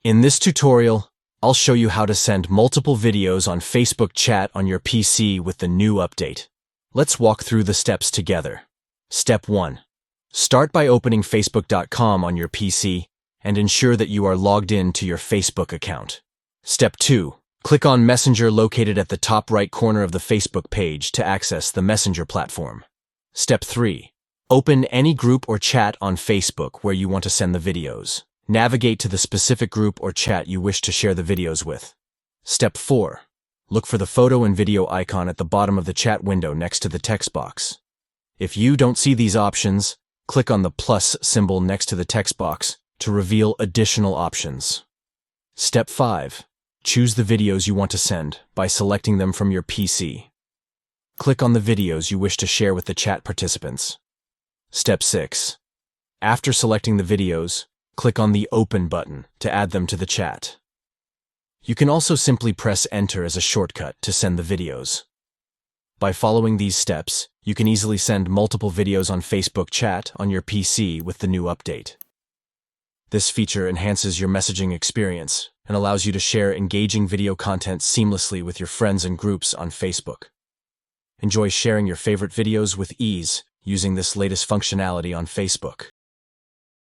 In this tutorial, I'll show you how to send multiple videos on Facebook Chat on your PC with the new update. Let's walk through the steps together. Step 1. Start by opening Facebook.com on your PC and ensure that you are logged in to your Facebook account. Step 2. Click on Messenger located at the top right corner of the Facebook page to access the Messenger platform. Step 3. Open any group or chat on Facebook where you want to send the videos. Navigate to the specific group or chat you wish to share the videos with. Step 4. Look for the photo and video icon at the bottom of the chat window next to the text box. If you don't see these options, click on the plus symbol next to the text box to reveal additional options. Step 5. Choose the videos you want to send by selecting them from your PC. Click on the videos you wish to share with the chat participants. Step 6. After selecting the videos, click on the Open button to add them to the chat. You can also simply press Enter as a shortcut to send the videos. By following these steps, you can easily send multiple videos on Facebook Chat on your PC with the new update. This feature enhances your messaging experience and allows you to share engaging video content seamlessly with your friends and groups on Facebook. Enjoy sharing your favorite videos with ease using this latest functionality on Facebook.